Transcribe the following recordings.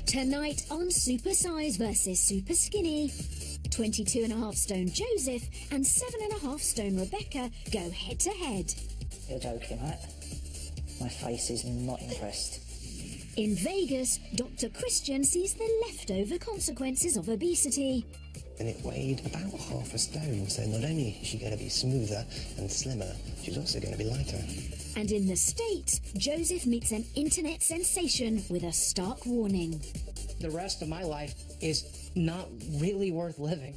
Tonight on Supersize versus Superskinny, 22.5 stone Joseph and 7.5 stone Rebecca go head to head. You're joking, right? My face is not impressed. In Vegas, Dr. Christian sees the leftover consequences of obesity. And it weighed about half a stone, so not only is she going to be smoother and slimmer, she's also going to be lighter. And in the States, Joseph meets an internet sensation with a stark warning. The rest of my life is not really worth living.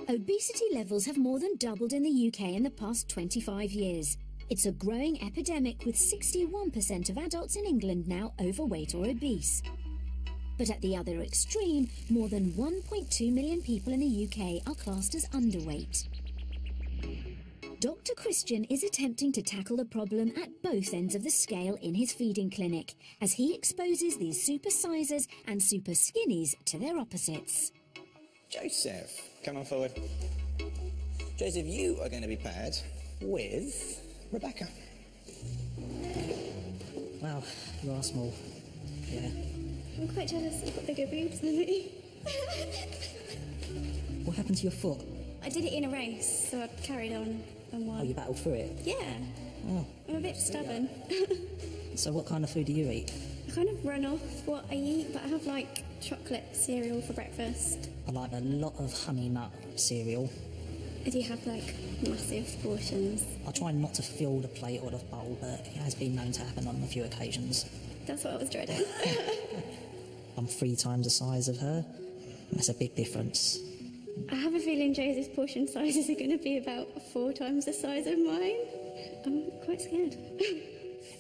Obesity levels have more than doubled in the UK in the past 25 years. It's a growing epidemic, with 61% of adults in England now overweight or obese. But at the other extreme, more than 1.2 million people in the UK are classed as underweight. Dr. Christian is attempting to tackle the problem at both ends of the scale in his feeding clinic, as he exposes these supersizers and superskinnies to their opposites. Joseph, come on forward. Joseph, you are going to be paired with Rebecca. Wow, you are small. Yeah. I'm quite jealous you've got bigger boobs than me. What happened to your foot? I did it in a race, so I carried on and won. Oh, you battled through it? Yeah. Oh. I'm a bit stubborn. So what kind of food do you eat? I kind of run off what I eat, but I have like chocolate cereal for breakfast. I like a lot of honey nut cereal. Do you have like massive portions? I try not to fill the plate or the bowl, but it has been known to happen on a few occasions. That's what I was dreading. I'm 3 times the size of her. That's a big difference. I have a feeling Joseph's portion sizes are going to be about 4 times the size of mine. I'm quite scared.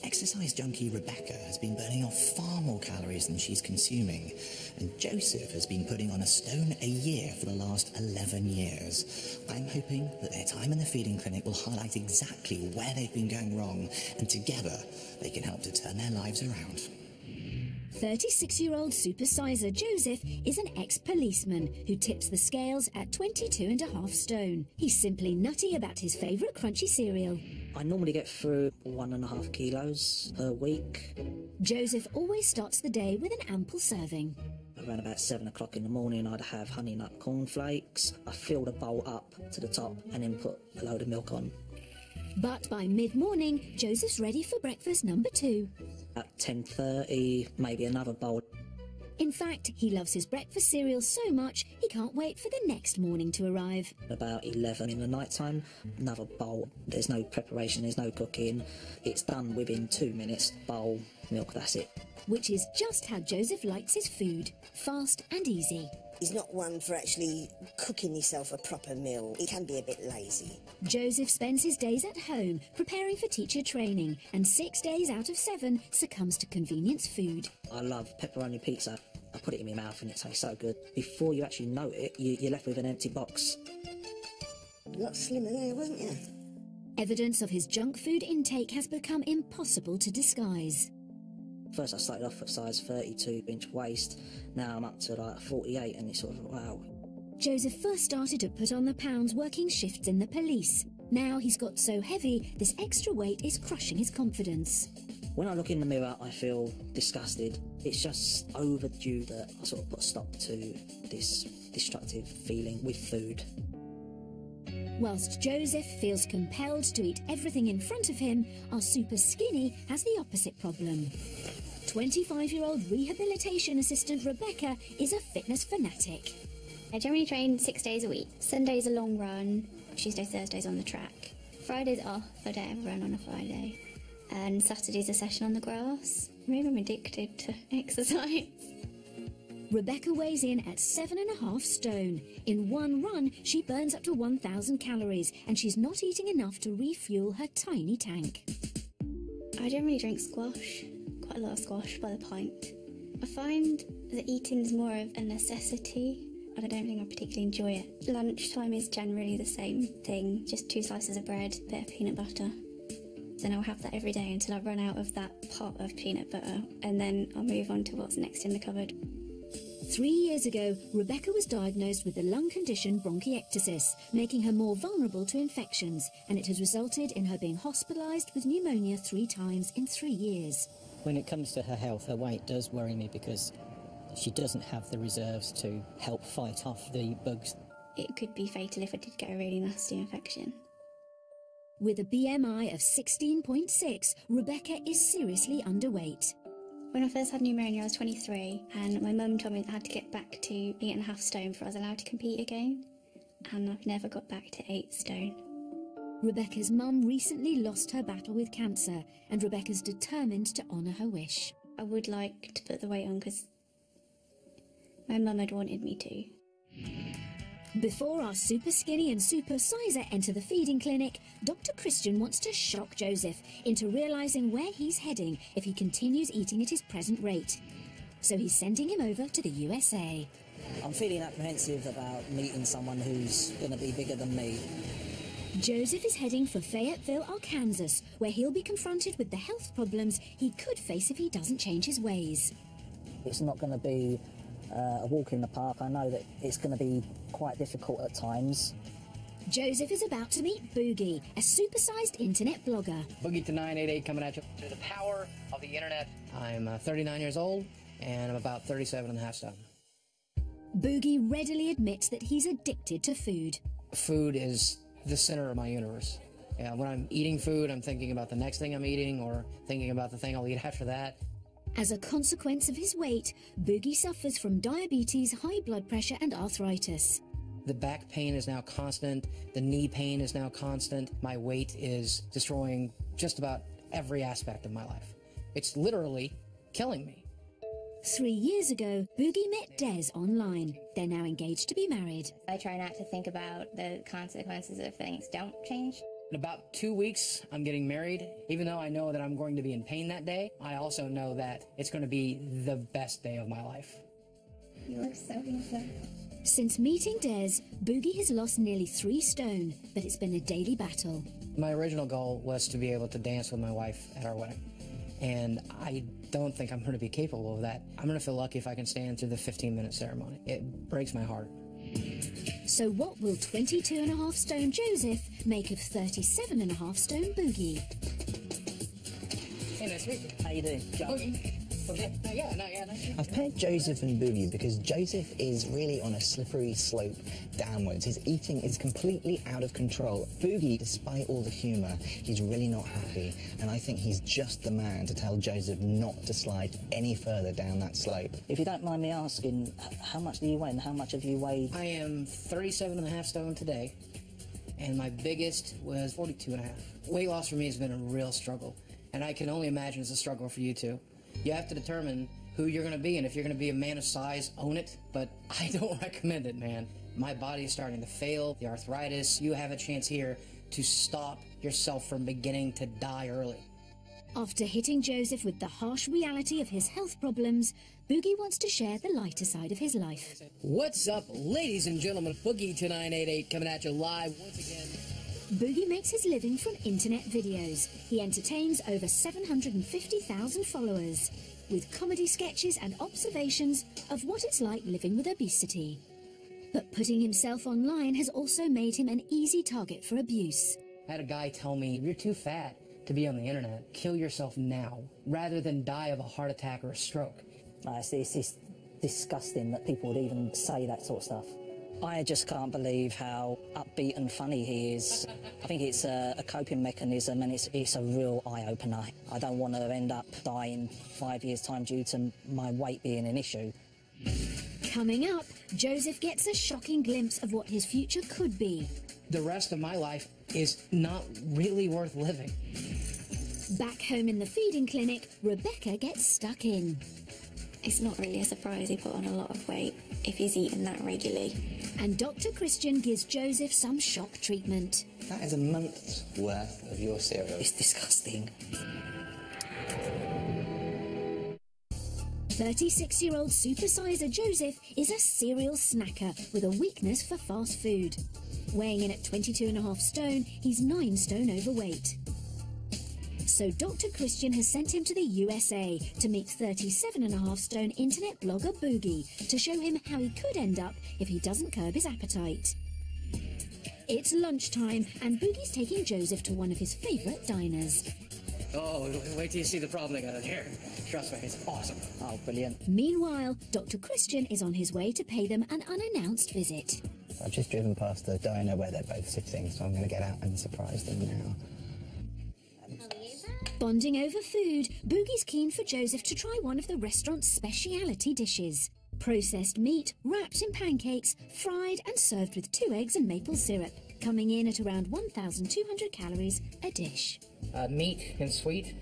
Exercise junkie Rebecca has been burning off far more calories than she's consuming, and Joseph has been putting on a stone a year for the last 11 years. I'm hoping that their time in the feeding clinic will highlight exactly where they've been going wrong, and together they can help to turn their lives around. 36-year-old supersizer Joseph is an ex-policeman who tips the scales at 22.5 stone. He's simply nutty about his favourite crunchy cereal. I normally get through 1.5 kilos per week. Joseph always starts the day with an ample serving. Around about 7 o'clock in the morning, I'd have honey nut cornflakes. I fill the bowl up to the top and then put a load of milk on. But by mid-morning, Joseph's ready for breakfast number 2. At 10:30, maybe another bowl. In fact, he loves his breakfast cereal so much, he can't wait for the next morning to arrive. About 11 in the night time, another bowl. There's no preparation, there's no cooking. It's done within 2 minutes. Bowl, milk, that's it. Which is just how Joseph likes his food, fast and easy. He's not one for actually cooking himself a proper meal. He can be a bit lazy. Joseph spends his days at home preparing for teacher training, and 6 days out of 7 succumbs to convenience food. I love pepperoni pizza. I put it in my mouth and it tastes so good. Before you actually know it, you're left with an empty box. A lot slimmer there, wasn't you? Evidence of his junk food intake has become impossible to disguise. First I started off at size 32-inch waist. Now I'm up to like 48 and it's sort of, wow. Joseph first started to put on the pounds working shifts in the police. Now he's got so heavy, this extra weight is crushing his confidence. When I look in the mirror, I feel disgusted. It's just overdue that I sort of put a stop to this destructive feeling with food. Whilst Joseph feels compelled to eat everything in front of him, our super skinny has the opposite problem. 25-year-old rehabilitation assistant Rebecca is a fitness fanatic. I generally train 6 days a week. Sunday's a long run, Tuesday, Thursday's on the track. Friday's off, I don't ever run on a Friday. And Saturday's a session on the grass. Maybe I'm addicted to exercise. Rebecca weighs in at 7.5 stone. In one run, she burns up to 1,000 calories, and she's not eating enough to refuel her tiny tank. I generally drink squash, quite a lot of squash by the pint. I find that eating's more of a necessity, and I don't think I particularly enjoy it. Lunchtime is generally the same thing, just 2 slices of bread, a bit of peanut butter. Then I'll have that every day until I run out of that pot of peanut butter, and then I'll move on to what's next in the cupboard. 3 years ago, Rebecca was diagnosed with the lung condition bronchiectasis, making her more vulnerable to infections, and it has resulted in her being hospitalised with pneumonia 3 times in 3 years. When it comes to her health, her weight does worry me because she doesn't have the reserves to help fight off the bugs. It could be fatal if I did get a really nasty infection. With a BMI of 16.6, Rebecca is seriously underweight. When I first had pneumonia, I was 23, and my mum told me I had to get back to 8.5 stone before I was allowed to compete again, and I've never got back to 8 stone. Rebecca's mum recently lost her battle with cancer, and Rebecca's determined to honour her wish. I would like to put the weight on because my mum had wanted me to. Before our Superskinny and Supersizer enter the feeding clinic, Dr. Christian wants to shock Joseph into realising where he's heading if he continues eating at his present rate. So he's sending him over to the USA. I'm feeling apprehensive about meeting someone who's going to be bigger than me. Joseph is heading for Fayetteville, Arkansas, where he'll be confronted with the health problems he could face if he doesn't change his ways. It's not going to be a walk in the park. I know that it's going to be quite difficult at times. Joseph is about to meet Boogie, a supersized internet blogger. Boogie to 988 coming at you through the power of the internet. I'm 39 years old, and I'm about 37.5 stone. Boogie readily admits that he's addicted to food. Food is the center of my universe. When I'm eating food, I'm thinking about the next thing I'm eating or thinking about the thing I'll eat after that. As a consequence of his weight, Boogie suffers from diabetes, high blood pressure and arthritis. The back pain is now constant. The knee pain is now constant. My weight is destroying just about every aspect of my life. It's literally killing me. 3 years ago, Boogie met Des online. They're now engaged to be married. I try not to think about the consequences if things don't change. In about 2 weeks, I'm getting married. Even though I know that I'm going to be in pain that day, I also know that it's going to be the best day of my life. You look so handsome. Since meeting Des, Boogie has lost nearly 3 stone, but it's been a daily battle. My original goal was to be able to dance with my wife at our wedding. And I don't think I'm going to be capable of that. I'm going to feel lucky if I can stand through the 15-minute ceremony. It breaks my heart. So what will 22.5 stone Joseph make of 37.5 stone Boogie? Hey, nice to meet you. How you doing, Joe? Boogie. I've paired Joseph and Boogie because Joseph is really on a slippery slope downwards. His eating is completely out of control. Boogie, despite all the humour, he's really not happy, and I think he's just the man to tell Joseph not to slide any further down that slope. If you don't mind me asking, how much do you weigh and how much have you weighed? I am 37.5 stone today, and my biggest was 42.5. Weight loss for me has been a real struggle, and I can only imagine it's a struggle for you too. You have to determine who you're going to be, and if you're going to be a man of size, own it, but I don't recommend it, man. My body is starting to fail, the arthritis. You have a chance here to stop yourself from beginning to die early. After hitting Joseph with the harsh reality of his health problems, Boogie wants to share the lighter side of his life. What's up, ladies and gentlemen? Boogie to 988 coming at you live once again. Boogie makes his living from internet videos. He entertains over 750,000 followers, with comedy sketches and observations of what it's like living with obesity. But putting himself online has also made him an easy target for abuse. I had a guy tell me, you're too fat to be on the internet. Kill yourself now, rather than die of a heart attack or a stroke. It's disgusting that people would even say that sort of stuff. I just can't believe how upbeat and funny he is. I think it's a coping mechanism, and it's a real eye-opener. I don't want to end up dying 5 years' time due to my weight being an issue. Coming up, Joseph gets a shocking glimpse of what his future could be. The rest of my life is not really worth living. Back home in the feeding clinic, Rebecca gets stuck in. It's not really a surprise he put on a lot of weight if he's eaten that regularly. And Dr. Christian gives Joseph some shock treatment. That is a month's worth of your cereal. It's disgusting. 36-year-old supersizer Joseph is a serial snacker with a weakness for fast food. Weighing in at 22.5 stone, he's 9 stone overweight. So Dr. Christian has sent him to the USA to meet 37.5 stone internet blogger Boogie to show him how he could end up if he doesn't curb his appetite. It's lunchtime and Boogie's taking Joseph to one of his favourite diners. Oh, wait till you see the problem they got in here. Trust me, it's awesome. Oh, brilliant. Meanwhile, Dr. Christian is on his way to pay them an unannounced visit. I've just driven past the diner where they're both sitting, so I'm going to get out and surprise them now. Bonding over food, Boogie's keen for Joseph to try one of the restaurant's speciality dishes. Processed meat, wrapped in pancakes, fried and served with 2 eggs and maple syrup, coming in at around 1,200 calories a dish. Meat and sweet,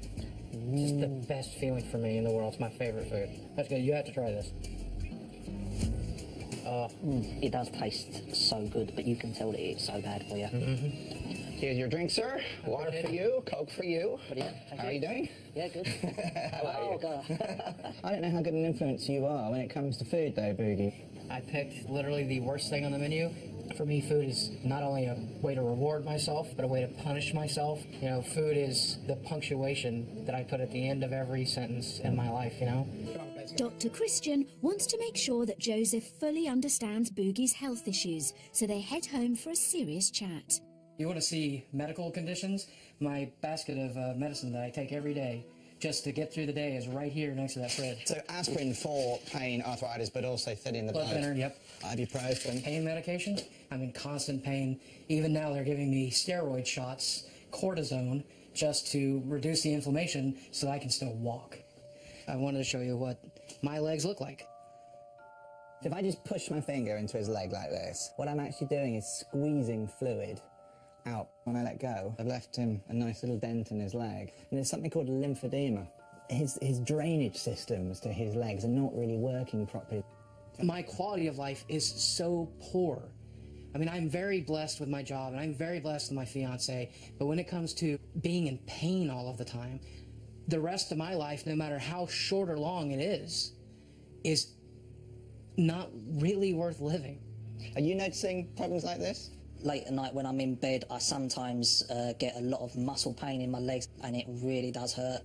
just the best feeling for me in the world. It's my favorite food. That's good. You have to try this. It does taste so good, but you can tell that it's so bad for you. Here's your drink, sir. Water for you, Coke for you. Brilliant. How are you doing? Yeah, good. How are you? God. I don't know how good an influence you are when it comes to food, though, Boogie. I picked literally the worst thing on the menu. For me, food is not only a way to reward myself, but a way to punish myself. You know, food is the punctuation that I put at the end of every sentence in my life, you know? Dr. Christian wants to make sure that Joseph fully understands Boogie's health issues, so they head home for a serious chat. You want to see medical conditions? My basket of medicine that I take every day just to get through the day is right here next to that fridge. So aspirin for pain, arthritis, but also thinning the Blood blood. thinner, yep. Ibuprofen. Pain medication? I'm in constant pain. Even now they're giving me steroid shots, cortisone, just to reduce the inflammation so that I can still walk. I wanted to show you what my legs look like. If I just push my finger into his leg like this, what I'm actually doing is squeezing fluid out. When I let go, I've left him a nice little dent in his leg. And there's something called lymphedema. His drainage systems to his legs are not really working properly. My quality of life is so poor. I mean, I'm very blessed with my job, and I'm very blessed with my fiance, but when it comes to being in pain all of the time, the rest of my life, no matter how short or long it is not really worth living. Are you noticing problems like this? Late at night when I'm in bed, I sometimes get a lot of muscle pain in my legs, and it really does hurt.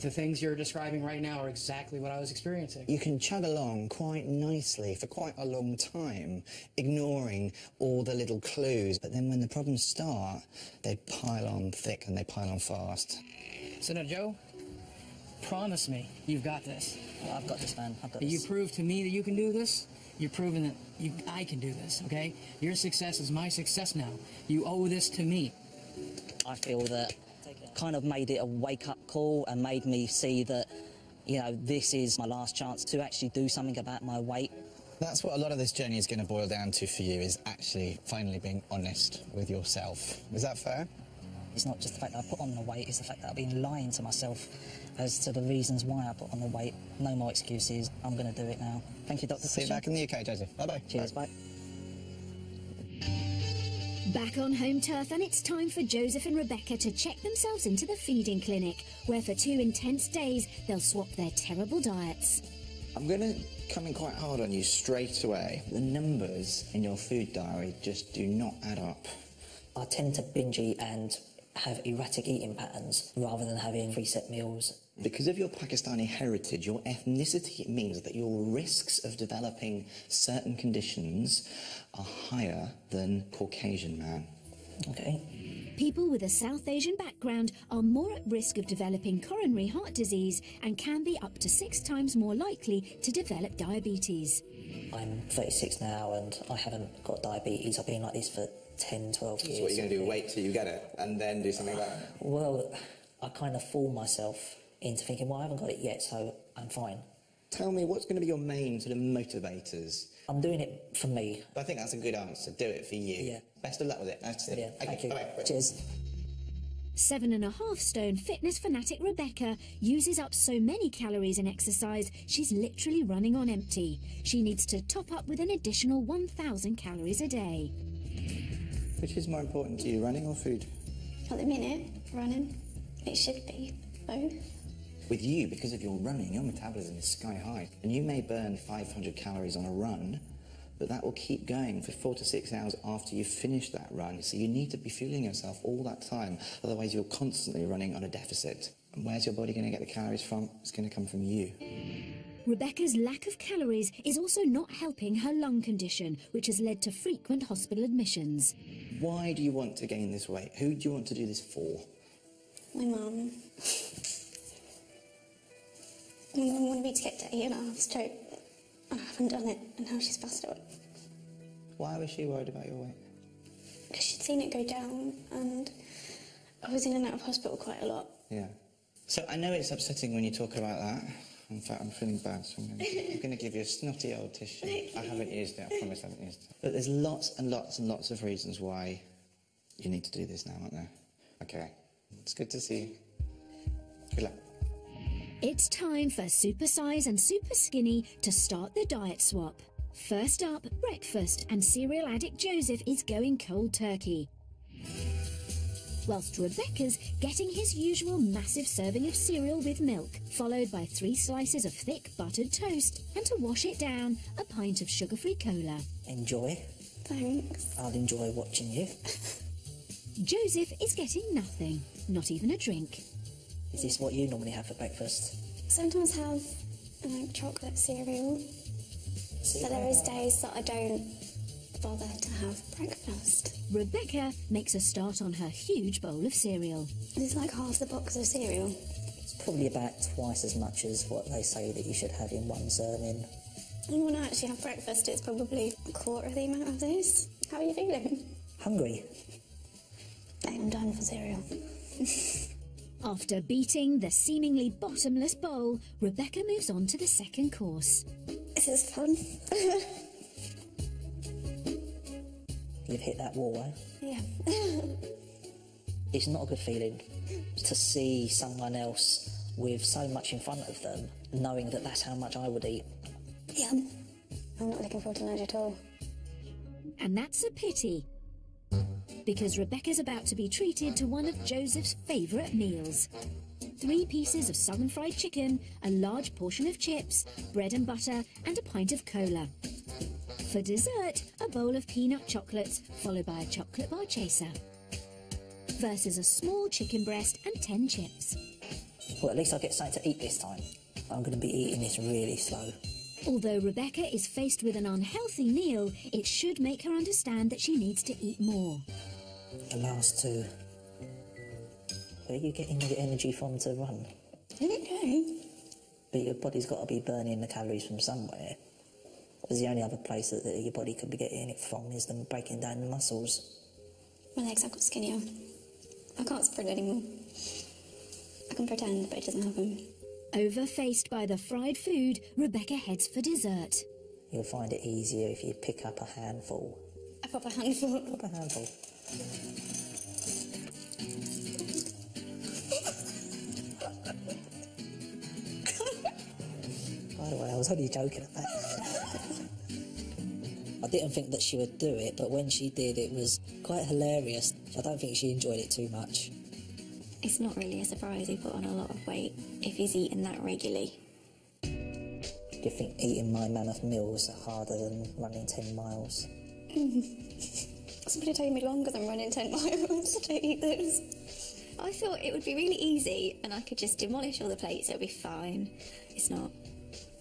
The things you're describing right now are exactly what I was experiencing. You can chug along quite nicely for quite a long time, ignoring all the little clues. But then when the problems start, they pile on thick and they pile on fast. So now, Joe, promise me you've got this. I've got this, man. I've got this. You prove to me that you can do this. You're proving that I can do this, okay? Your success is my success now. You owe this to me. I feel that kind of made it a wake-up call and made me see that, you know, this is my last chance to actually do something about my weight. That's what a lot of this journey is going to boil down to for you, is actually finally being honest with yourself. Is that fair? It's not just the fact that I put on the weight, it's the fact that I've been lying to myself as to the reasons why I put on the weight. No more excuses. I'm going to do it now. Thank you, Dr. See you Christian. back in the UK, Joseph. Bye-bye. Cheers, bye. Back on home turf, and it's time for Joseph and Rebecca to check themselves into the feeding clinic, where for 2 intense days they'll swap their terrible diets. I'm going to come in quite hard on you straight away. The numbers in your food diary just do not add up. I tend to binge eat and have erratic eating patterns rather than having preset meals. Because of your Pakistani heritage, your ethnicity means that your risks of developing certain conditions are higher than Caucasian man. Okay. People with a South Asian background are more at risk of developing coronary heart disease and can be up to 6 times more likely to develop diabetes. I'm 36 now and I haven't got diabetes. I've been like this for 10, 12 years. So what are you going to do, wait till you get it and then do something about it? Well, I kind of fool myself into thinking, well, I haven't got it yet, so I'm fine. Tell me, what's going to be your main sort of motivators? I'm doing it for me. I think that's a good answer. Do it for you. Yeah. Best of luck with it. Nice to see you. Yeah, thank you. Bye-bye. Cheers. 7.5 stone fitness fanatic Rebecca uses up so many calories in exercise, she's literally running on empty. She needs to top up with an additional 1,000 calories a day. Which is more important to you, running or food? At the minute, running. It should be both. With you, because of your running, your metabolism is sky high. And you may burn 500 calories on a run, but that will keep going for 4 to 6 hours after you've finished that run. So you need to be fueling yourself all that time, otherwise you're constantly running on a deficit. And where's your body going to get the calories from? It's going to come from you. Rebecca's lack of calories is also not helping her lung condition, which has led to frequent hospital admissions. Why do you want to gain this weight? Who do you want to do this for? My mum. My mum wanted me to get to 8.5 straight. I haven't done it, and now she's passed away. Why was she worried about your weight? Because she'd seen it go down, and I was in and out of hospital quite a lot. Yeah. So I know it's upsetting when you talk about that. In fact, I'm feeling bad, so I'm going to give you a snotty old tissue. I haven't used it, I promise I haven't used it. But there's lots and lots and lots of reasons why you need to do this now, aren't there? Okay, it's good to see you. Good luck. It's time for Supersize and Superskinny to start the diet swap. First up, breakfast, and cereal addict Joseph is going cold turkey, whilst Rebecca's getting his usual massive serving of cereal with milk, followed by 3 slices of thick buttered toast, and to wash it down, a pint of sugar-free cola. Enjoy. Thanks. I'll enjoy watching you. Joseph is getting nothing, not even a drink. Is this what you normally have for breakfast? Sometimes have chocolate cereal, but there is days that I don't bother to have breakfast. Rebecca makes a start on her huge bowl of cereal. It's like half the box of cereal. It's probably about twice as much as what they say that you should have in one serving. And when I actually have breakfast, it's probably a quarter of the amount of this. How are you feeling? Hungry. I'm done for cereal. After beating the seemingly bottomless bowl, Rebecca moves on to the second course. This is fun. You've hit that wall, eh? Yeah. It's not a good feeling to see someone else with so much in front of them, knowing that that's how much I would eat. Yeah. I'm not looking forward to lunch at all. And that's a pity, because Rebecca's about to be treated to one of Joseph's favourite meals. 3 pieces of southern fried chicken, a large portion of chips, bread and butter, and a pint of cola. For dessert, a bowl of peanut chocolates, followed by a chocolate bar chaser. Versus a small chicken breast and 10 chips. Well, at least I get something to eat this time. I'm going to be eating this really slow. Although Rebecca is faced with an unhealthy meal, it should make her understand that she needs to eat more. The last 2. Where are you getting the energy from to run? I don't know. But your body's got to be burning the calories from somewhere. Because the only other place that your body could be getting it from is them breaking down the muscles. My legs have got skinnier. I can't sprint anymore. I can pretend, but it doesn't happen. Overfaced by the fried food, Rebecca heads for dessert. You'll find it easier if you pick up a handful. A proper handful. Proper handful. By the way, I was only joking at that. I didn't think that she would do it, but when she did, it was quite hilarious. I don't think she enjoyed it too much. It's not really a surprise he put on a lot of weight if he's eating that regularly. Do you think eating my mammoth meal is harder than running 10 miles? It's going to take me longer than running 10 miles to eat this. I thought it would be really easy and I could just demolish all the plates, it would be fine. It's not.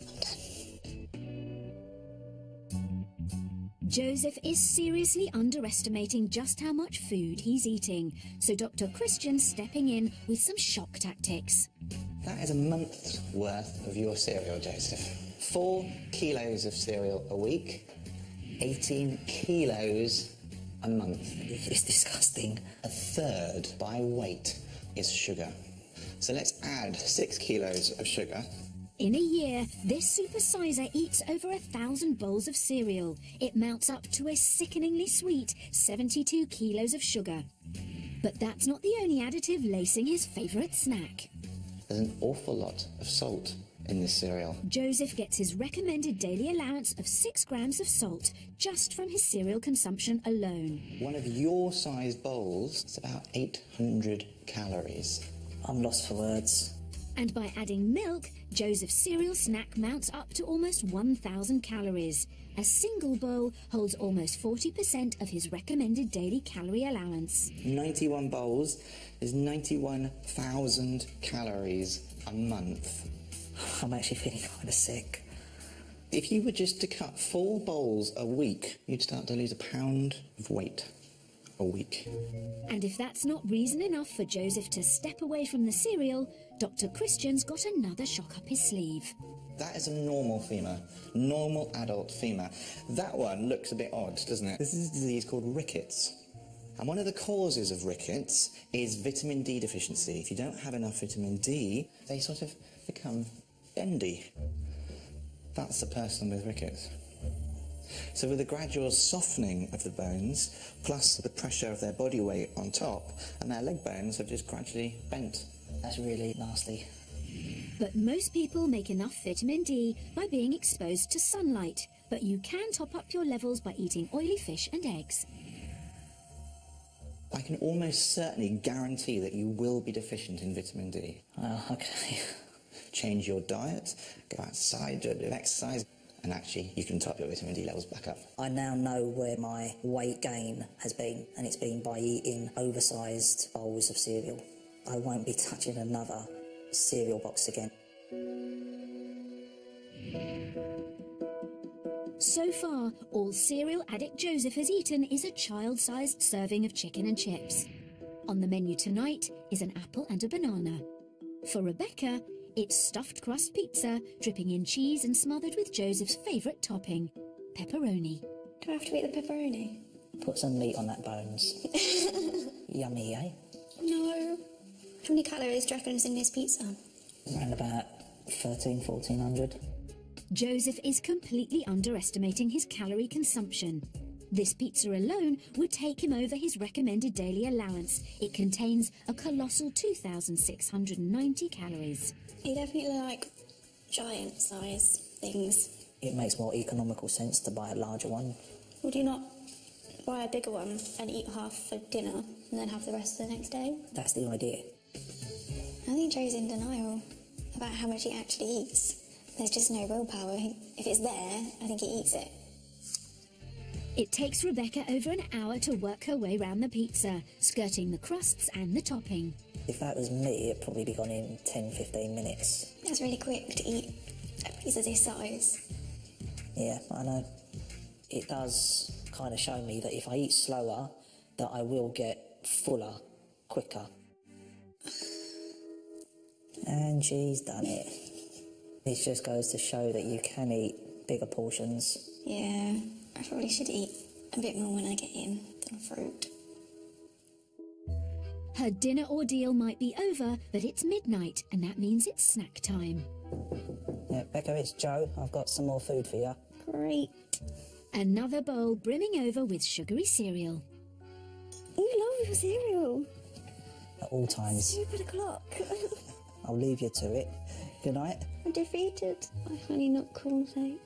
I'm done. Joseph is seriously underestimating just how much food he's eating, so Dr. Christian's stepping in with some shock tactics. That is a month's worth of your cereal, Joseph. 4 kilos of cereal a week, 18 kilos a month. It's disgusting. A third by weight is sugar. So let's add 6 kilos of sugar. In a year, this supersizer eats over 1,000 bowls of cereal. It mounts up to a sickeningly sweet 72 kilos of sugar. But that's not the only additive lacing his favourite snack. There's an awful lot of salt in this cereal. Joseph gets his recommended daily allowance of 6 grams of salt just from his cereal consumption alone. One of your size bowls is about 800 calories. I'm lost for words. And by adding milk, Joseph's cereal snack mounts up to almost 1,000 calories. A single bowl holds almost 40% of his recommended daily calorie allowance. 91 bowls is 91,000 calories a month. I'm actually feeling kind of sick. If you were just to cut 4 bowls a week, you'd start to lose a pound of weight a week. And if that's not reason enough for Joseph to step away from the cereal, Dr. Christian's got another shock up his sleeve. That is a normal femur, normal adult femur. That one looks a bit odd, doesn't it? This is a disease called rickets. And one of the causes of rickets is vitamin D deficiency. If you don't have enough vitamin D, they sort of become bendy. That's the person with rickets. So with the gradual softening of the bones, plus the pressure of their body weight on top, and their leg bones have just gradually bent. That's really nasty. But most people make enough vitamin D by being exposed to sunlight. But you can top up your levels by eating oily fish and eggs. I can almost certainly guarantee that you will be deficient in vitamin D. Oh, okay. Change your diet, go outside, do a bit of exercise, and actually you can top your vitamin D levels back up. I now know where my weight gain has been, and it's been by eating oversized bowls of cereal. I won't be touching another cereal box again. So far, all cereal addict Joseph has eaten is a child-sized serving of chicken and chips. On the menu tonight is an apple and a banana. For Rebecca, it's stuffed crust pizza, dripping in cheese and smothered with Joseph's favourite topping, pepperoni. Do I have to eat the pepperoni? Put some meat on that bones. Yummy, eh? No. How many calories do you reckon is in this pizza? Around about 1,400. Joseph is completely underestimating his calorie consumption. This pizza alone would take him over his recommended daily allowance. It contains a colossal 2,690 calories. You definitely like giant size things. It makes more economical sense to buy a larger one. Would you not buy a bigger one and eat half for dinner and then have the rest the next day? That's the idea. I think Joe's in denial about how much he actually eats. There's just no willpower. If it's there, I think he eats it. It takes Rebecca over an hour to work her way round the pizza, skirting the crusts and the topping. If that was me, it'd probably be gone in 10-15 minutes. That's really quick to eat a pizza this size. Yeah, I know. It does kind of show me that if I eat slower, that I will get fuller quicker. And she's done it. It just goes to show that you can eat bigger portions. Yeah, I probably should eat a bit more when I get in than fruit. Her dinner ordeal might be over, but it's midnight, and that means it's snack time. Yeah, Becca, it's Joe. I've got some more food for you. Great. Another bowl brimming over with sugary cereal. You love your cereal. At all times. Stupid o'clock. I'll leave you to it. Good night. I'm defeated. I honey nut cornflakes.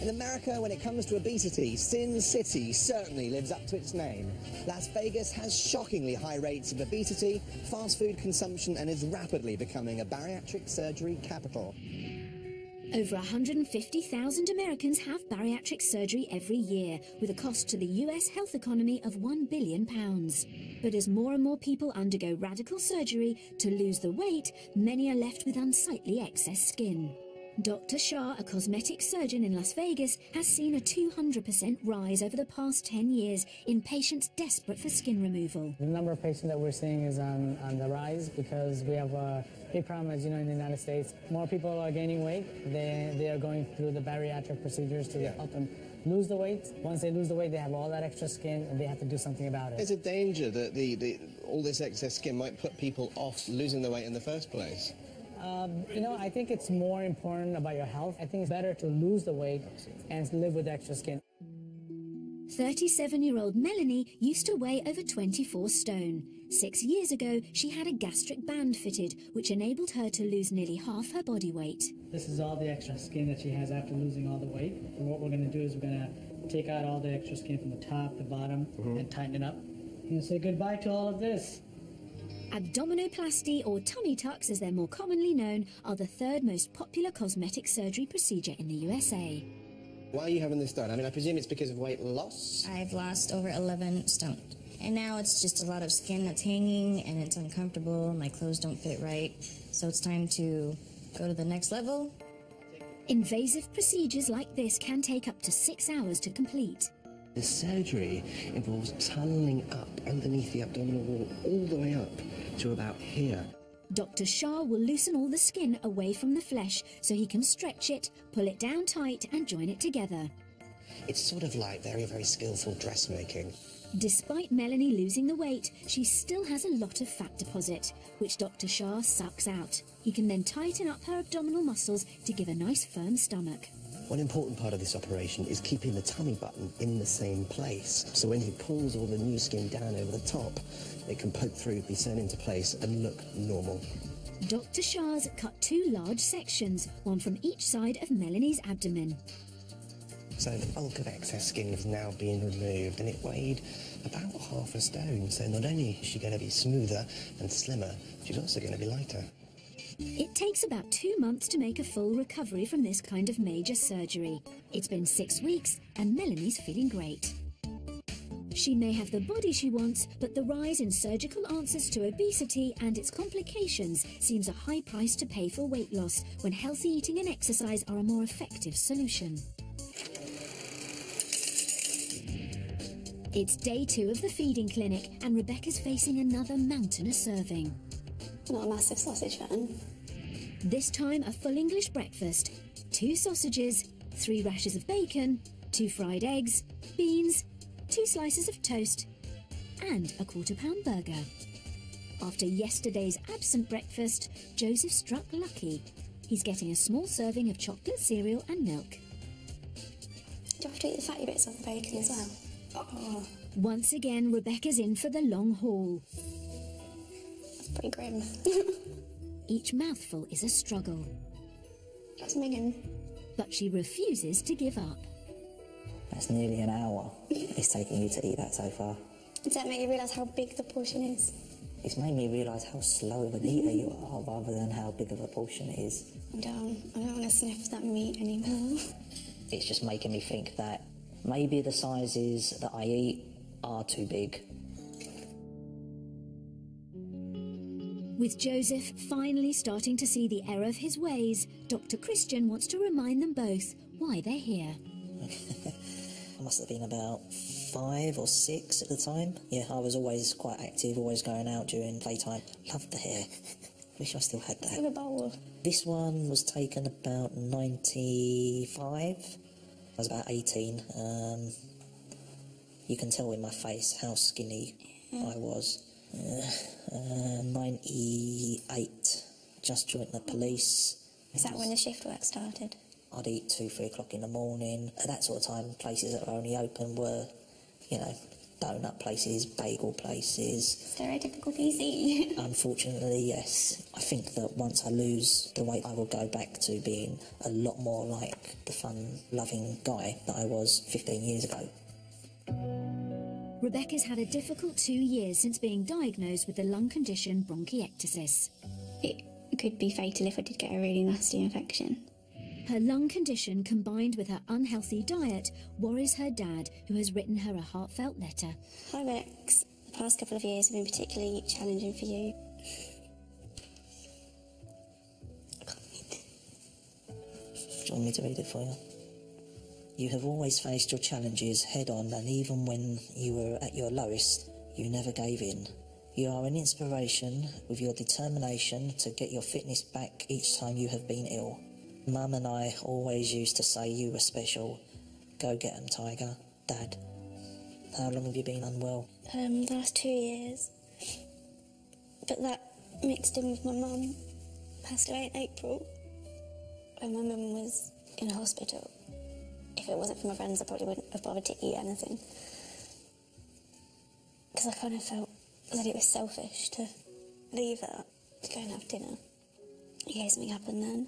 In America, when it comes to obesity, Sin City certainly lives up to its name. Las Vegas has shockingly high rates of obesity, fast food consumption, and is rapidly becoming a bariatric surgery capital. Over 150,000 Americans have bariatric surgery every year, with a cost to the US health economy of £1 billion. But as more and more people undergo radical surgery to lose the weight, many are left with unsightly excess skin. Dr. Shah, a cosmetic surgeon in Las Vegas, has seen a 200% rise over the past 10 years in patients desperate for skin removal. The number of patients that we're seeing is on the rise because we have a big problem, as you know, in the United States. More people are gaining weight. They are going through the bariatric procedures to help them lose the weight. Once they lose the weight, they have all that extra skin and they have to do something about it. There's a danger that all this excess skin might put people off losing the weight in the first place. You know, I think it's more important about your health. I think it's better to lose the weight and live with extra skin. 37-year-old Melanie used to weigh over 24 stone. 6 years ago, she had a gastric band fitted, which enabled her to lose nearly half her body weight. This is all the extra skin that she has after losing all the weight. And what we're going to do is we're going to take out all the extra skin from the top to bottom and tighten it up. You say goodbye to all of this. Abdominoplasty, or tummy tucks as they're more commonly known, are the third most popular cosmetic surgery procedure in the USA. Why are you having this done? I mean, I presume it's because of weight loss? I've lost over 11 stone. And now it's just a lot of skin that's hanging and it's uncomfortable. My clothes don't fit right. So it's time to go to the next level. Invasive procedures like this can take up to 6 hours to complete. The surgery involves tunneling up underneath the abdominal wall all the way up to about here. Dr. Shah will loosen all the skin away from the flesh so he can stretch it, pull it down tight and join it together. It's sort of like very, very skillful dressmaking. Despite Melanie losing the weight, she still has a lot of fat deposit, which Dr. Shah sucks out. He can then tighten up her abdominal muscles to give a nice firm stomach. One important part of this operation is keeping the tummy button in the same place. So when he pulls all the new skin down over the top, it can poke through, be sewn into place and look normal. Dr. Shah's cut 2 large sections, one from each side of Melanie's abdomen. So the bulk of excess skin is now being removed and it weighed about half a stone. So not only is she going to be smoother and slimmer, she's also going to be lighter. It takes about 2 months to make a full recovery from this kind of major surgery. It's been 6 weeks and Melanie's feeling great. She may have the body she wants, but the rise in surgical answers to obesity and its complications seems a high price to pay for weight loss when healthy eating and exercise are a more effective solution. It's day 2 of the feeding clinic and Rebecca's facing another mountainous serving. Not a massive sausage fan. This time a full English breakfast. 2 sausages, 3 rashers of bacon, 2 fried eggs, beans, 2 slices of toast and a quarter-pound burger. After yesterday's absent breakfast, Joseph struck lucky. He's getting a small serving of chocolate cereal and milk. Do you have to eat the fatty bits of the bacon as well? Oh. Once again, Rebecca's in for the long haul. That's pretty grim. Each mouthful is a struggle. That's minging. But she refuses to give up. That's nearly an hour it's taking you to eat that so far. Does that make you realise how big the portion is? It's made me realise how slow of an eater you are rather than how big of a portion it is. I'm down. I don't want to sniff that meat anymore. It's just making me think that maybe the sizes that I eat are too big. With Joseph finally starting to see the error of his ways, Dr. Christian wants to remind them both why they're here. I must have been about 5 or 6 at the time. Yeah, I was always quite active, always going out during playtime. Loved the hair. Wish I still had that. With a bowl. This one was taken about 95. I was about 18. You can tell in my face how skinny I was. 98. Just joined the police. Is that when the shift work started? I'd eat 2-3 o'clock in the morning. At that sort of time, places that were only open were, you know, donut places, bagel places. Stereotypical PC. Unfortunately, yes. I think that once I lose the weight, I will go back to being a lot more like the fun-loving guy that I was 15 years ago. Rebecca's had a difficult 2 years since being diagnosed with the lung condition bronchiectasis. It could be fatal if I did get a really nasty infection. Her lung condition, combined with her unhealthy diet, worries her dad, who has written her a heartfelt letter. Hi Rex, the past couple of years have been particularly challenging for you. Do you want me to read it for you? You have always faced your challenges head-on, and even when you were at your lowest, you never gave in. You are an inspiration with your determination to get your fitness back each time you have been ill. Mum and I always used to say you were special. Go get 'em, Tiger. Dad, how long have you been unwell? The last 2 years. But that mixed in with my mum. Passed away in April. When my mum was in a hospital. If it wasn't for my friends, I probably wouldn't have bothered to eat anything. Because I kind of felt that it was selfish to leave her to go and have dinner in case something happened then.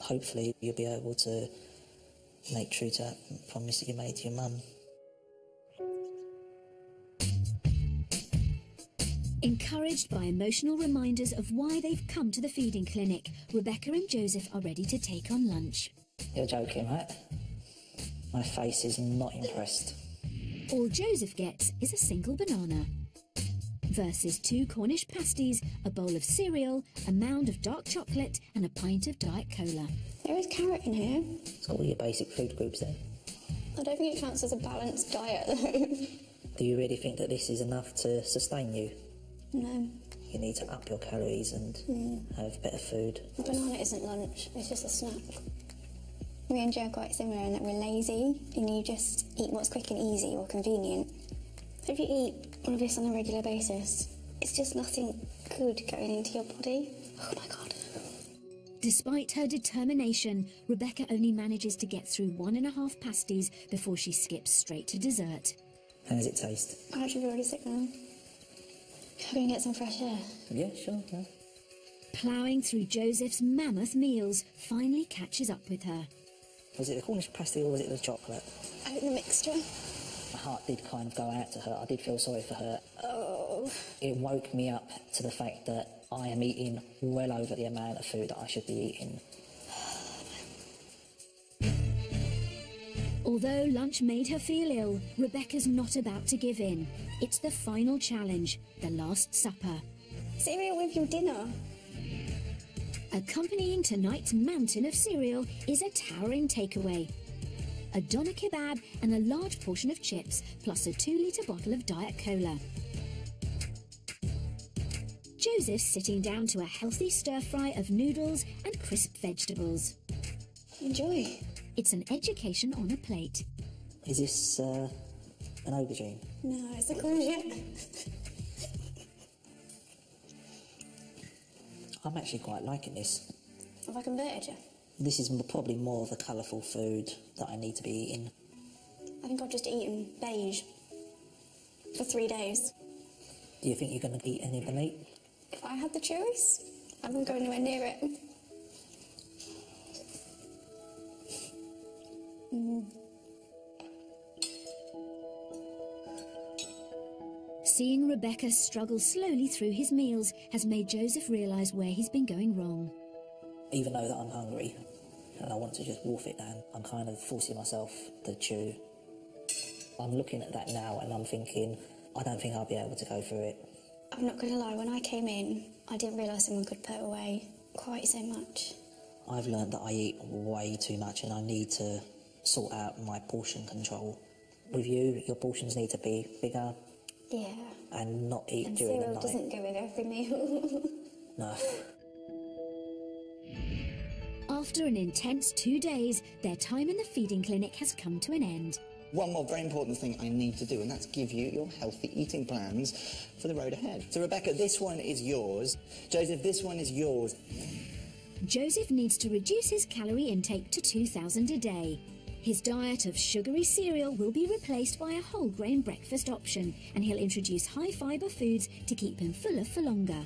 Hopefully you'll be able to make true to that promise that you made to your mum. Encouraged by emotional reminders of why they've come to the feeding clinic, Rebecca and Joseph are ready to take on lunch. You're joking, right? My face is not impressed. All Joseph gets is a single banana. Versus 2 Cornish pasties, a bowl of cereal, a mound of dark chocolate and a pint of Diet Cola. There is carrot in here. It's got all your basic food groups there. I don't think it counts as a balanced diet though. Do you really think that this is enough to sustain you? No. You need to up your calories and have better food. A banana isn't lunch, it's just a snack. Me and Joe are quite similar in that we're lazy and you just eat what's quick and easy or convenient. If you eat all of this on a regular basis, it's just nothing good going into your body. Oh my God. Despite her determination, Rebecca only manages to get through 1.5 pasties before she skips straight to dessert. How does it taste? I'm actually already sick now. I'm going to get some fresh air. Yeah, sure. Yeah. Ploughing through Joseph's mammoth meals finally catches up with her. Was it the Cornish pasty or was it the chocolate? I think the mixture. My heart did kind of go out to her. I did feel sorry for her. Oh. It woke me up to the fact that I am eating well over the amount of food that I should be eating. Although lunch made her feel ill, Rebecca's not about to give in. It's the final challenge, the Last Supper. Cereal with your dinner. Accompanying tonight's mountain of cereal is a towering takeaway. A doner kebab and a large portion of chips, plus a 2-litre bottle of Diet Cola. Joseph's sitting down to a healthy stir-fry of noodles and crisp vegetables. Enjoy. It's an education on a plate. Is this an aubergine? No, it's a courgette. I'm actually quite liking this. Have I converted you? This is probably more of the colourful food that I need to be eating. I think I've just eaten beige for 3 days. Do you think you're going to eat any of the meat? If I had the choice, I wouldn't go anywhere near it. Seeing Rebecca struggle slowly through his meals has made Joseph realise where he's been going wrong. Even though that I'm hungry and I want to just wolf it down, I'm kind of forcing myself to chew. I'm looking at that now and I'm thinking, I don't think I'll be able to go through it. I'm not going to lie, when I came in, I didn't realise someone could put away quite so much. I've learned that I eat way too much and I need to sort out my portion control. With you, your portions need to be bigger. Yeah. And not eat and during the night. Cereal doesn't go with every meal. No. After an intense 2 days, their time in the feeding clinic has come to an end. One more very important thing I need to do, and that's give you your healthy eating plans for the road ahead. So, Rebecca, this one is yours. Joseph, this one is yours. Joseph needs to reduce his calorie intake to 2,000 a day. His diet of sugary cereal will be replaced by a whole grain breakfast option, and he'll introduce high-fibre foods to keep him fuller for longer.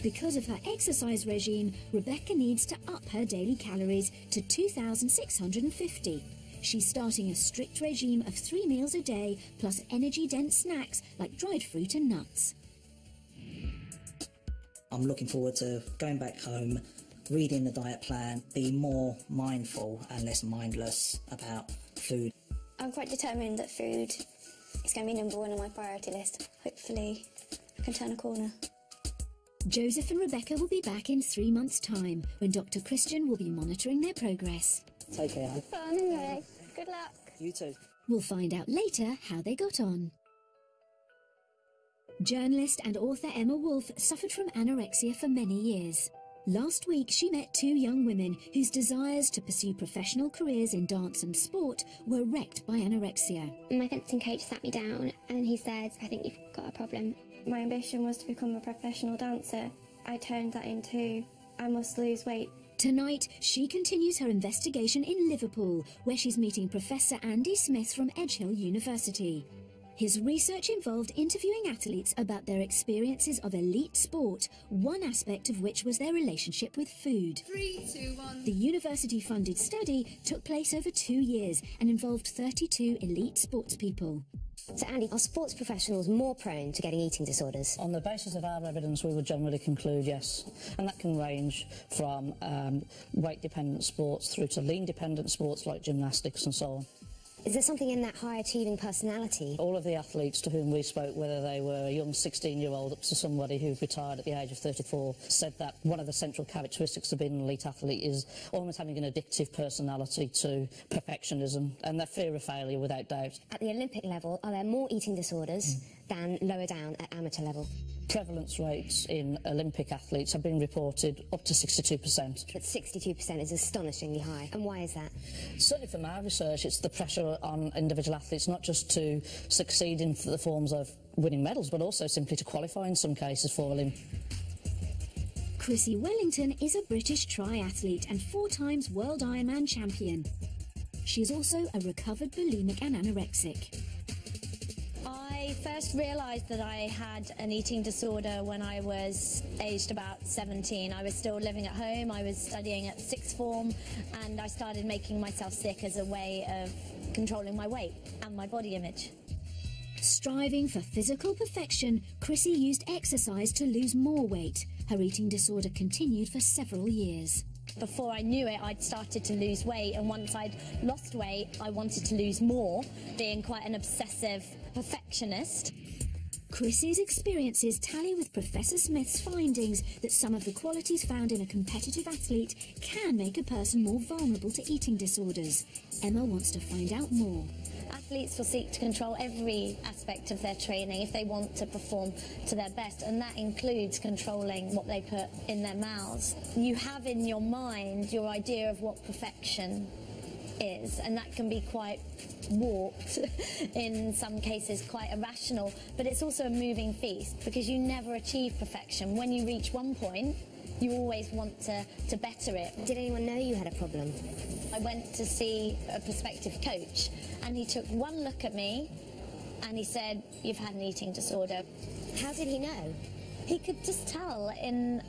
Because of her exercise regime, Rebecca needs to up her daily calories to 2,650. She's starting a strict regime of 3 meals a day, plus energy-dense snacks like dried fruit and nuts. I'm looking forward to going back home, reading the diet plan, be more mindful and less mindless about food. I'm quite determined that food is going to be #1 on my priority list. Hopefully, I can turn a corner. Joseph and Rebecca will be back in 3 months' time, when Dr. Christian will be monitoring their progress. Take care. Have fun anyway. Good luck. You too. We'll find out later how they got on. Journalist and author Emma Wolfe suffered from anorexia for many years. Last week, she met 2 young women whose desires to pursue professional careers in dance and sport were wrecked by anorexia. My fencing coach sat me down and he said, I think you've got a problem. My ambition was to become a professional dancer. I turned that into, I must lose weight. Tonight, she continues her investigation in Liverpool, where she's meeting Professor Andy Smith from Edge Hill University. His research involved interviewing athletes about their experiences of elite sport, one aspect of which was their relationship with food. 3, 2, 1. The university-funded study took place over 2 years and involved 32 elite sportspeople. So Andy, are sports professionals more prone to getting eating disorders? On the basis of our evidence, we would generally conclude yes. And that can range from weight-dependent sports through to lean-dependent sports like gymnastics and so on. Is there something in that high-achieving personality? All of the athletes to whom we spoke, whether they were a young 16-year-old up to somebody who retired at the age of 34, said that one of the central characteristics of being an elite athlete is almost having an addictive personality to perfectionism and their fear of failure, without doubt. At the Olympic level, are there more eating disorders than lower down at amateur level? Prevalence rates in Olympic athletes have been reported up to 62%. But 62% is astonishingly high. And why is that? Certainly from our research, it's the pressure on individual athletes not just to succeed in the forms of winning medals, but also simply to qualify in some cases for Olympics. Chrissie Wellington is a British triathlete and 4 times world Ironman champion. She is also a recovered bulimic and anorexic. I first realised that I had an eating disorder when I was aged about 17. I was still living at home, I was studying at sixth form, and I started making myself sick as a way of controlling my weight and my body image. Striving for physical perfection, Chrissie used exercise to lose more weight. Her eating disorder continued for several years. Before I knew it, I'd started to lose weight, and once I'd lost weight, I wanted to lose more, being quite an obsessive perfectionist. Chrissie's experiences tally with Professor Smith's findings that some of the qualities found in a competitive athlete can make a person more vulnerable to eating disorders. Emma wants to find out more. Athletes will seek to control every aspect of their training if they want to perform to their best, and that includes controlling what they put in their mouths. You have in your mind your idea of what perfection is, and that can be quite warped, in some cases quite irrational, but it's also a moving feast because you never achieve perfection. When you reach one point, you always want to better it. Did anyone know you had a problem? I went to see a prospective coach, and he took one look at me and he said, "You've had an eating disorder." How did he know? He could just tell in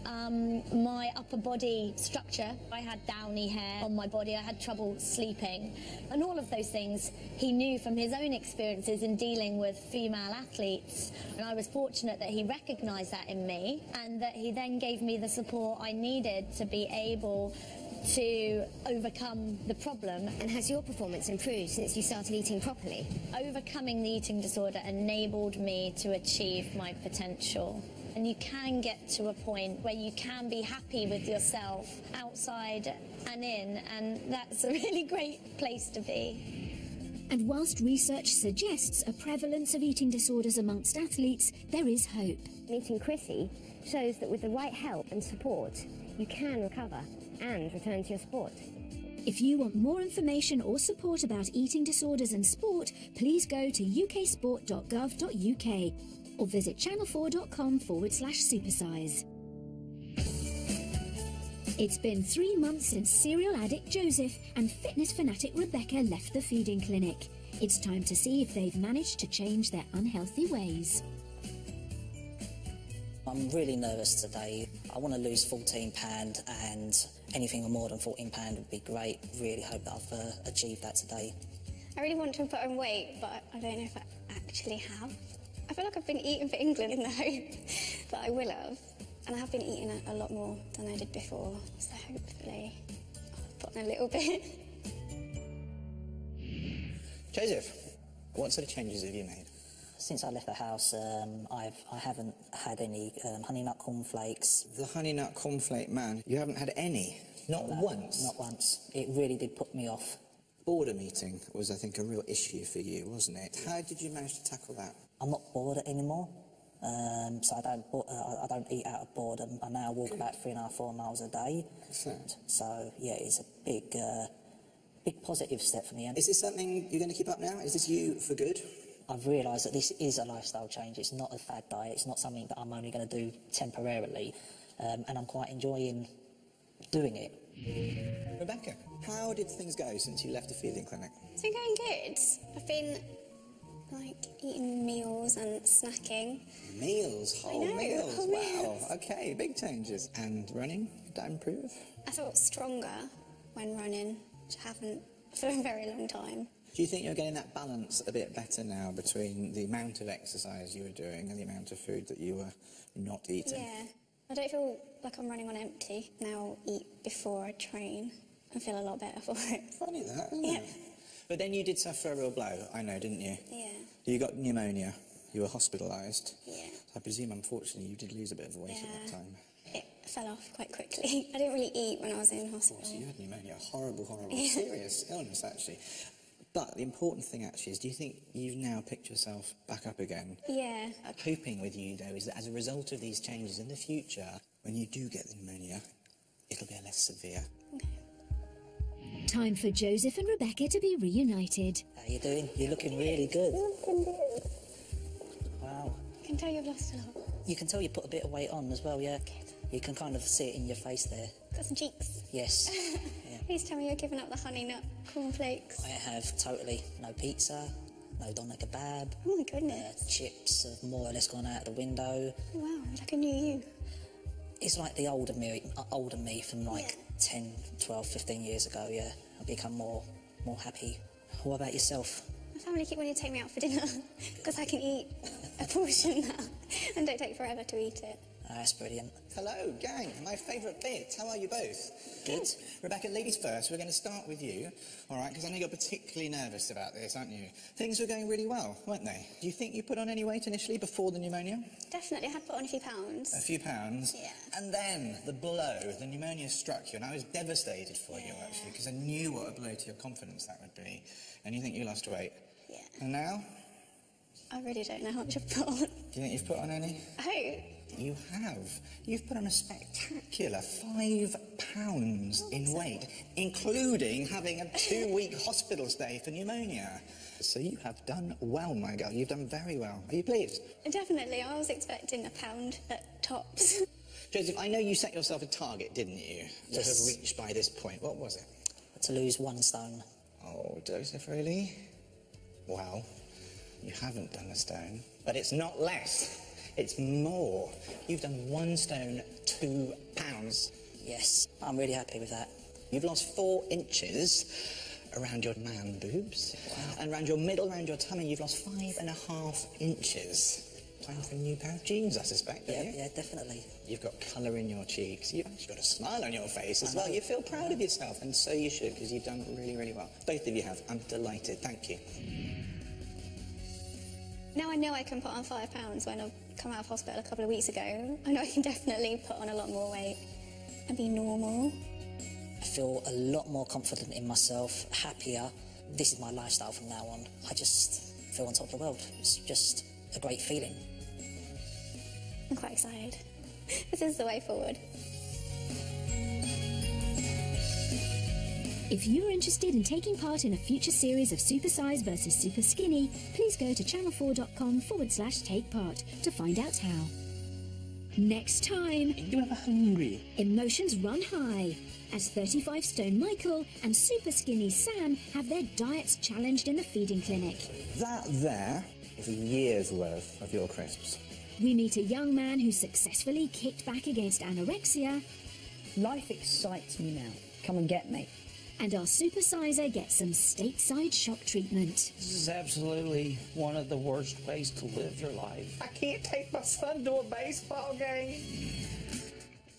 my upper body structure. I had downy hair on my body, I had trouble sleeping, and all of those things he knew from his own experiences in dealing with female athletes. And I was fortunate that he recognised that in me, and that he then gave me the support I needed to be able to overcome the problem. And has your performance improved since you started eating properly? Overcoming the eating disorder enabled me to achieve my potential. And you can get to a point where you can be happy with yourself outside and in, and that's a really great place to be. And whilst research suggests a prevalence of eating disorders amongst athletes, there is hope. Meeting Chrissie shows that with the right help and support, you can recover and return to your sport. If you want more information or support about eating disorders and sport, please go to uksport.gov.uk or visit channel4.com/supersize. It's been 3 months since serial addict Joseph and fitness fanatic Rebecca left the feeding clinic. It's time to see if they've managed to change their unhealthy ways. I'm really nervous today. I want to lose £14 and anything more than £14 would be great. Really hope that I've achieved that today. I really want to put on weight, but I don't know if I actually have. I feel like I've been eating for England in the hope that I will have. And I have been eating a lot more than I did before, so hopefully I'll put on a little bit. Joseph, what sort of changes have you made? Since I left the house, I haven't had any honey nut cornflakes. The honey nut cornflake man, you haven't had any? Not once? Not once. It really did put me off. Boredom eating was, I think, a real issue for you, wasn't it? How did you manage to tackle that? I'm not bored anymore, so I don't eat out of boredom. I now walk about 3.5-4 miles a day. Excellent. So yeah, it's a big positive step for me. Is this something you're going to keep up now? Is this you for good? I've realised that this is a lifestyle change. It's not a fad diet. It's not something that I'm only going to do temporarily, and I'm quite enjoying doing it. Rebecca, how did things go since you left the feeding clinic? It's been going good. I've been Like eating meals and snacking. Meals? Whole meals? Whole Wow. meals. Okay, big changes. And running? Did that improve? I felt stronger when running, which I haven't for a very long time. Do you think you're getting that balance a bit better now between the amount of exercise you were doing and the amount of food that you were not eating? Yeah. I don't feel like I'm running on empty. Now I'll eat before I train and feel a lot better for it. Funny that, isn't it? But then you did suffer a real blow, I know, didn't you? Yeah. You got pneumonia. You were hospitalised. Yeah. I presume, unfortunately, you did lose a bit of weight at that time. It fell off quite quickly. I didn't really eat when I was in hospital. So you had pneumonia, horrible, Yeah. serious illness, actually. But the important thing, actually, is do you think you've now picked yourself back up again? Yeah. Hoping with you, though, is that as a result of these changes in the future, when you do get the pneumonia, it'll be less severe. Time for Joseph and Rebecca to be reunited. How you doing? You're looking really good. Wow. I can tell you've lost a lot. You can tell you put a bit of weight on as well, yeah. You can kind of see it in your face there. Got some cheeks. Yes. Please tell me you're giving up the honey nut cornflakes. I have totally. No pizza, no doner kebab. Oh my goodness. Chips have more or less gone out the window. Wow, like a new you. It's like the older me from like 10, 12, 15 years ago, yeah. I've become more happy. What about yourself? My family keep wanting to take me out for dinner because I can eat a portion now and don't take forever to eat it. Oh, that's brilliant. Hello, gang. My favourite bit. How are you both? Good. Rebecca, ladies first. We're going to start with you, all right, because I know you're particularly nervous about this, aren't you? Things were going really well, weren't they? Do you think you put on any weight initially before the pneumonia? Definitely, I had put on a few pounds. A few pounds? Yeah. And then the blow, the pneumonia struck you, and I was devastated for you, actually, because I knew what a blow to your confidence that would be. And you think you lost weight? Yeah. And now? I really don't know how much I've put on. Do you think you've put on any? Oh. You have. You've put on a spectacular 5 pounds in weight, including having a 2-week hospital stay for pneumonia. So you have done well, my girl. You've done very well. Are you pleased? Definitely. I was expecting a pound at tops. Joseph, I know you set yourself a target, didn't you? Yes. To have reached by this point. What was it? To lose 1 stone. Oh, Joseph, really? Well, you haven't done a stone, but it's not less. It's more. You've done 1 stone, 2 pounds. Yes, I'm really happy with that. You've lost 4 inches around your man boobs. Wow. And around your middle, around your tummy, you've lost 5.5 inches. Time for a new pair of jeans, I suspect, don't you? Yeah, definitely. You've got colour in your cheeks. You've actually got a smile on your face as well. You feel proud of yourself, and so you should, because you've done really, really well. Both of you have. I'm delighted. Thank you. Now I know I can put on 5 pounds when I've come out of hospital a couple of weeks ago. I know I can definitely put on a lot more weight and be normal. I feel a lot more confident in myself, happier. This is my lifestyle from now on. I just feel on top of the world. It's just a great feeling. I'm quite excited. This is the way forward. If you're interested in taking part in a future series of Supersize versus Superskinny, please go to channel4.com/take part to find out how. Next time... You ever hungry? Emotions run high as 35 stone Michael and super skinny Sam have their diets challenged in the feeding clinic. That there is a year's worth of your crisps. We meet a young man who successfully kicked back against anorexia. Life excites me now. Come and get me. And our supersizer gets some stateside shock treatment. This is absolutely one of the worst ways to live your life. I can't take my son to a baseball game.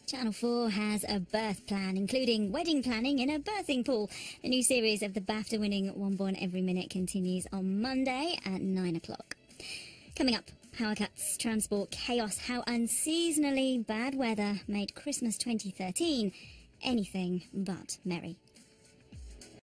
Channel 4 has a birth plan, including wedding planning in a birthing pool. The new series of the BAFTA-winning One Born Every Minute continues on Monday at 9 o'clock. Coming up, power cuts, transport chaos, how unseasonally bad weather made Christmas 2013 anything but merry.